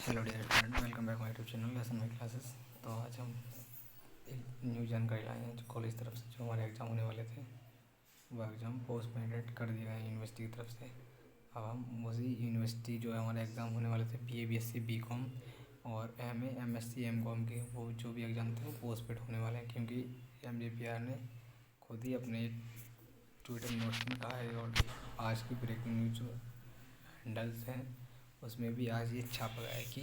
Hello dear student, welcome back my YouTube channel lesson my classes. तो आज हम एक न्यू जानकारी लाए हैं जो कॉलेज तरफ से जो हमारे एग्ज़ाम होने वाले थे वो एग्ज़ाम पोस्टपोनेड कर दिए गए हैं यूनिवर्सिटी की तरफ से। अब हम उसी यूनिवर्सिटी जो है हमारे एग्ज़ाम होने वाले थे BA BSc BCom और MA MSc MCom के वो जो भी एग्ज़ाम थे वो पोस्टपोनेड होने वाले हैं, क्योंकि MJPR ने खुद ही अपने ट्विटर नोट्स में कहा है। और आज की ब्रेकिंग न्यूज़ जो हैंडल्स हैं उसमें भी आज ये छापा गया है कि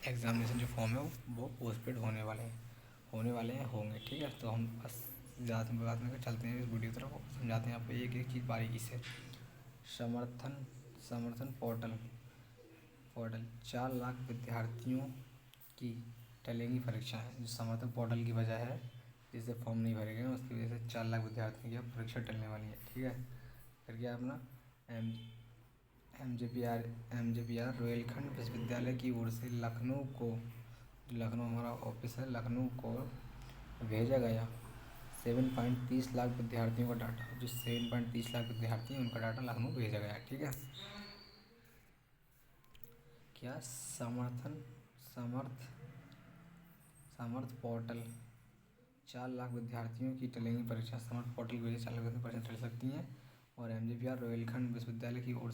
एग्ज़ामिनेशन जो फॉर्म है वो पोस्टपोन होने वाले हैं होंगे। ठीक है, तो हम बस ज़्यादा से बात में चलते हैं इस वीडियो की तरफ और समझाते हैं आपको एक एक चीज़ बारीकी से। समर्थन समर्थन पोर्टल 4 लाख विद्यार्थियों की टलेंगी परीक्षा है। जो समर्थन पोर्टल की वजह है जिससे फॉर्म नहीं भरे गए उसकी वजह से 4 लाख विद्यार्थियों की अब परीक्षा टलने वाली है। ठीक है, फिर क्या अपना M J P R Rohilkhand विश्वविद्यालय की ओर से लखनऊ हमारा ऑफिस है, लखनऊ को भेजा गया 7.30 लाख विद्यार्थियों का डाटा। जो 7.30 लाख विद्यार्थी हैं उनका डाटा लखनऊ भेजा गया। ठीक है, क्या समर्थ पोर्टल 4 लाख विद्यार्थियों की टलेंगी परीक्षा। समर्थ पोर्टल की वजह से 4 लाख विद्यार्थी परीक्षा टल सकती हैं। और MJPR रोहिलखंड विश्वविद्यालय की ओर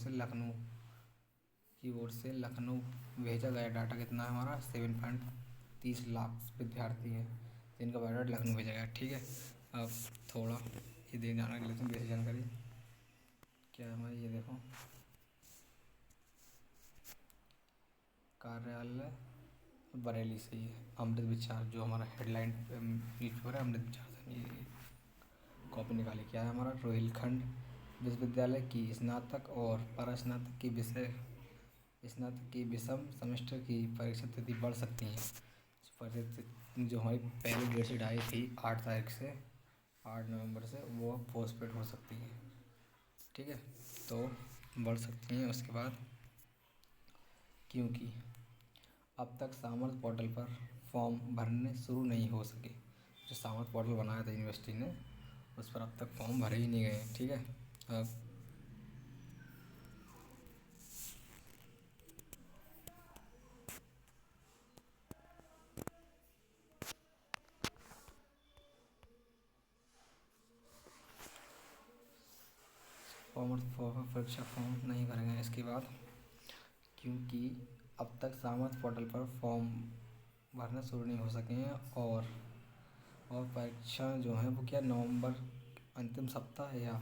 से लखनऊ भेजा गया डाटा कितना है हमारा 7.30 लाख विद्यार्थी हैं जिनका बायोडाटा लखनऊ भेजा गया। ठीक है, अब थोड़ा ये दे जाना लेते हैं बेसिक जानकारी क्या है हमारी। ये देखो, कार्यालय बरेली से ही है। अमृत विचार जो हमारा हेडलाइन न्यूज़पेपर है, अमृत विचार से ये कॉपी निकाली। क्या है हमारा, रोहिलखंड विश्वविद्यालय की स्नातक और परास्नातक की विषम सेमेस्टर की परीक्षा तिथि बढ़ सकती है। जो हमारी पहली डेट शीट आई थी 8 तारीख से 8 नवंबर से वो अब पोस्टपोन हो सकती है। ठीक है, तो बढ़ सकती हैं। उसके बाद क्योंकि अब तक सामर्थ पोर्टल पर फॉर्म भरने शुरू नहीं हो सके। जो सामर्थ पोर्टल बनाया था यूनिवर्सिटी ने उस पर अब तक फॉर्म भरे ही नहीं गए। ठीक है, अब परीक्षा फॉर्म नहीं भरे गए। इसके बाद क्योंकि अब तक सामर्थ पोर्टल पर फॉर्म भरना शुरू नहीं हो सके हैं और परीक्षा जो है वो क्या नवंबर अंतिम सप्ताह या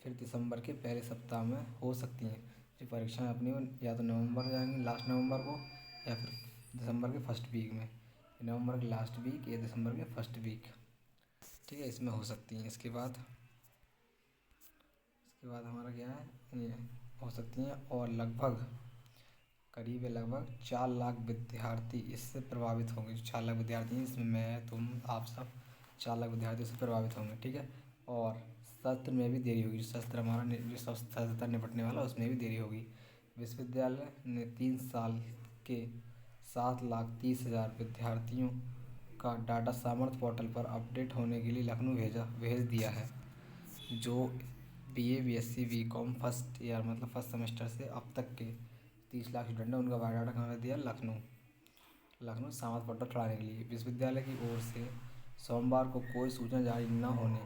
फिर दिसंबर के पहले सप्ताह में हो सकती हैं। जो परीक्षाएं अपनी या तो नवंबर जाएंगी लास्ट नवंबर को या फिर दिसंबर के फर्स्ट वीक में, नवंबर के लास्ट वीक या दिसंबर के फर्स्ट वीक। ठीक है, इसमें हो सकती हैं। इसके बाद हमारा क्या है, ये हो सकती हैं और लगभग 4 लाख विद्यार्थी इससे प्रभावित होंगे। जो 4 लाख विद्यार्थी हैं इसमें मैं तुम आप सब 4 लाख विद्यार्थी इससे प्रभावित होंगे। ठीक है, और सत्र में भी देरी होगी। जो सत्र हमारा जो सत्र निपटने वाला उसमें भी देरी होगी। विश्वविद्यालय ने 3 साल के 7,30,000 विद्यार्थियों का डाटा सामर्थ पोर्टल पर अपडेट होने के लिए लखनऊ भेज दिया है। जो BA BSc BCom first year मतलब फर्स्ट सेमेस्टर से अब तक के 30 लाख स्टूडेंट हैं उनका बायोडाटा कहाँ भेज दिया, लखनऊ सामर्थ पोर्टल चलाने के लिए। विश्वविद्यालय की ओर से सोमवार को कोई सूचना जारी न होने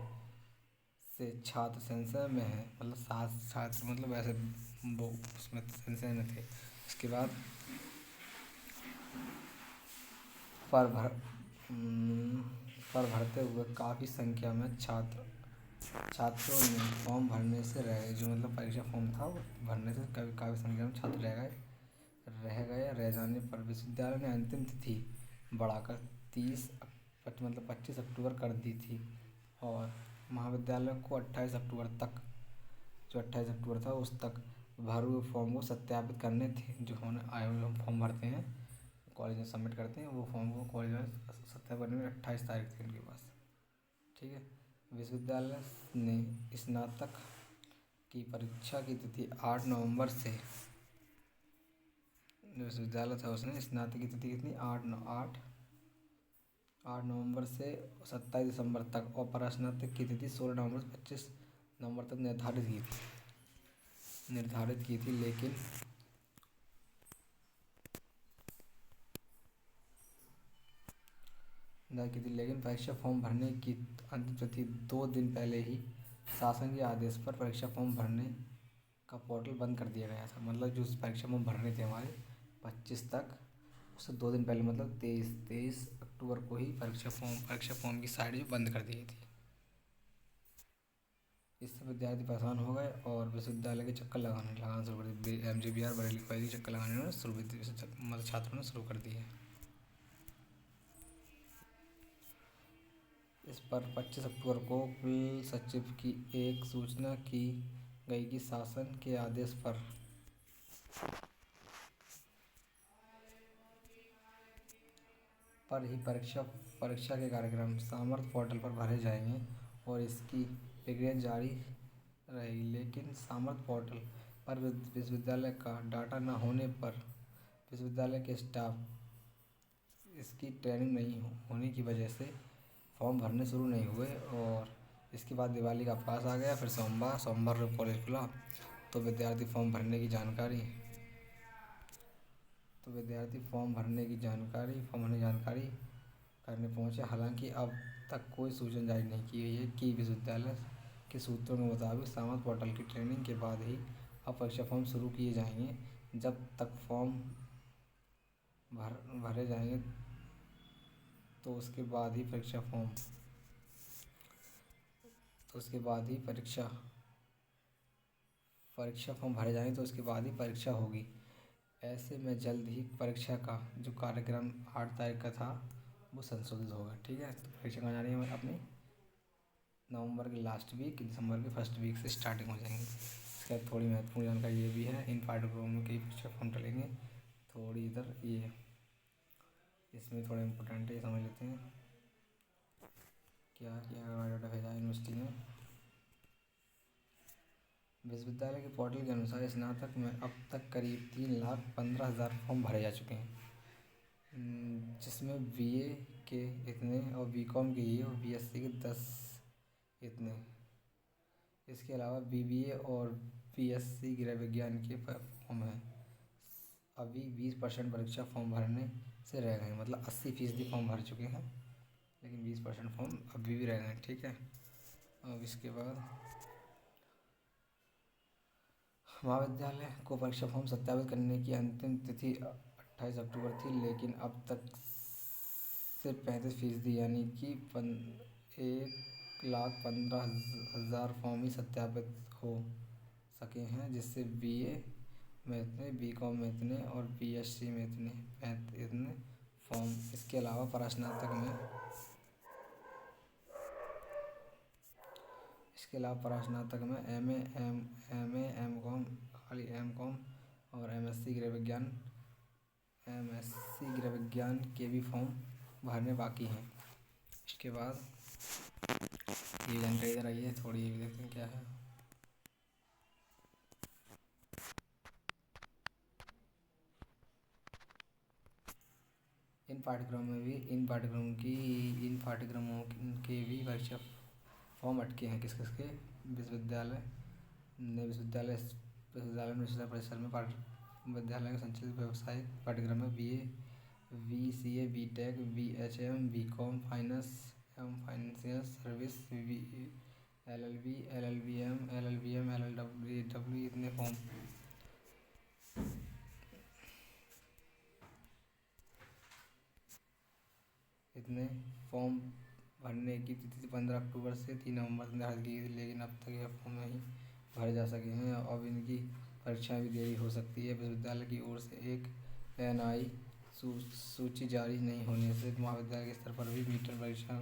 से छात्र संशय में है। मतलब 7 छात्र मतलब ऐसे वो उसमें संशय में थे। इसके बाद पर भरते हुए काफ़ी संख्या में छात्रों ने फॉर्म भरने से रह जो मतलब परीक्षा फॉर्म था वो भरने से काफ़ी संख्या में छात्र रह जाने पर विश्वविद्यालय ने अंतिम तिथि बढ़ाकर 25 अक्टूबर कर दी थी। और महाविद्यालय को 28 अक्टूबर तक जो 28 अक्टूबर था उस तक भरे हुए फॉर्म को सत्यापित करने थे। जो हम फॉर्म भरते हैं कॉलेज में सबमिट करते हैं वो फॉर्म को कॉलेज में सत्यापित करने में 28 तारीख थी उनके पास। ठीक है, विश्वविद्यालय ने स्नातक की परीक्षा की तिथि 8 नवंबर से जो विश्वविद्यालय था उसने स्नातक की तिथि कितनी 8 नवंबर से 27 दिसंबर तक और परास्नातक की तिथि 16 नवंबर से 25 नवंबर तक निर्धारित की थी। लेकिन की थी, लेकिन परीक्षा फॉर्म भरने की अंतिम तिथि 2 दिन पहले ही शासन के आदेश पर परीक्षा फॉर्म भरने का पोर्टल बंद कर दिया गया था। मतलब जो परीक्षा फॉर्म भरने थे हमारे 25 तक, उससे 2 दिन पहले मतलब 23 अक्टूबर को ही परीक्षा फॉर्म की साइट जो बंद कर दी गई थी। इससे विद्यार्थी परेशान हो गए और विश्वविद्यालय के चक्कर लगाना शुरू कर दिए। MGBR बरेली कॉलेज के चक्कर लगाने शुरू मतलब छात्रों ने शुरू कर दिए। इस पर 25 अक्टूबर को कुल सचिव की एक सूचना की गई कि शासन के आदेश पर ही परीक्षा के कार्यक्रम सामर्थ्य पोर्टल पर भरे जाएंगे और इसकी प्रक्रिया जारी रहेगी। लेकिन सामर्थ्य पोर्टल पर विश्वविद्यालय का डाटा न होने पर विश्वविद्यालय के स्टाफ इसकी ट्रेनिंग नहीं होने की वजह से फॉर्म भरने शुरू नहीं हुए। और इसके बाद दिवाली का पास आ गया। फिर सोमवार को कॉलेज खुला तो विद्यार्थी फॉर्म भरने की जानकारी करने पहुंचे। हालांकि अब तक कोई सूचना जारी नहीं की गई है कि विश्वविद्यालय के सूत्रों के मुताबिक सामर्थ्य पोर्टल की ट्रेनिंग के बाद ही अब परीक्षा फॉर्म शुरू किए जाएंगे। जब तक फॉर्म भरे जाएंगे तो उसके बाद ही परीक्षा फॉर्म भरे जाएंगे तो उसके बाद ही परीक्षा होगी। ऐसे में जल्द ही परीक्षा का जो कार्यक्रम 8 तारीख का था वो संशोधित होगा। ठीक है, तो परीक्षा कहाँ जानी है अपनी नवंबर के लास्ट वीक, दिसंबर के फर्स्ट वीक से स्टार्टिंग हो जाएंगी। इसके बाद थोड़ी महत्वपूर्ण जानकारी ये भी है, इन पाठ्यक्रमों की परीक्षा फॉर्म टलेंगे। थोड़ी इधर ये इसमें थोड़ा इम्पोर्टेंट है, ये समझ लेते हैं। क्या बायोडाटा भेजा यूनिवर्सिटी ने। विश्वविद्यालय के पोर्टल के अनुसार स्नातक में अब तक करीब 3,15,000 फॉर्म भरे जा चुके हैं, जिसमें BA के इतने और BCom के ये और BSc के 10 इतने। इसके अलावा BBA और BSc गृह विज्ञान के फॉर्म हैं। अभी 20% परीक्षा फॉर्म भरने से रह गए हैं। मतलब 80% फॉर्म भर चुके हैं, लेकिन 20% फॉर्म अभी भी रह गए हैं। ठीक है, अब इसके बाद महाविद्यालय को परीक्षा फॉर्म सत्यापित करने की अंतिम तिथि 28 अक्टूबर थी, लेकिन अब तक सिर्फ 35% यानी कि 1,15,000 फॉर्म ही सत्यापित हो सके हैं, जिससे BA में इतने, BCom में इतने और BSc में इतने फॉर्म। इसके अलावा परास्नातक में MA, MCom, खाली MCom और MSc गृह विज्ञान के भी फॉर्म भरने बाकी हैं। इसके बाद ये जानकारी इधर आई है, थोड़ी ये भी देखते हैं क्या है। इन पाठ्यक्रमों के भी परीक्षा फॉर्म अटके हैं। किस के विश्वविद्यालय परिसर में विद्यालय के संचालित व्यावसायिक पाठ्यक्रम में BA, BCA, BTech, BHM, BCom, finance एवं financial service, LLB, LLBM, LLW इतने फॉर्म भरने की तिथि 15 अक्टूबर से 3 नवंबर तक निर्धारित की गई थी, लेकिन अब तक यह फॉर्म नहीं भरे जा सके हैं। अब इनकी परीक्षा भी देरी हो सकती है। विश्वविद्यालय की ओर से एक NI सूची जारी नहीं होने से महाविद्यालय के स्तर पर भी मीटर परीक्षा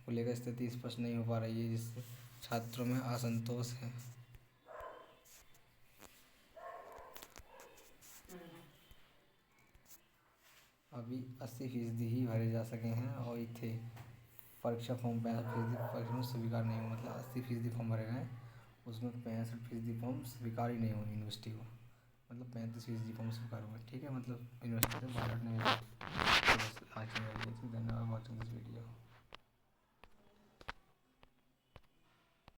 को लेकर स्थिति स्पष्ट नहीं हो पा रही है, जिससे छात्रों में असंतोष है। अभी 80% ही भरे जा सके हैं और थे परीक्षा फॉर्म 65% परीक्षा स्वीकार नहीं हुआ। मतलब 80% फॉर्म भरे गए, उसमें 65% फॉर्म स्वीकार ही नहीं हुए यूनिवर्सिटी को। मतलब 35% फॉर्म स्वीकार हुए। ठीक है, मतलब यूनिवर्सिटी से बाहर हटने में। आज की वीडियो, धन्यवाद वॉचिंग दिस वीडियो।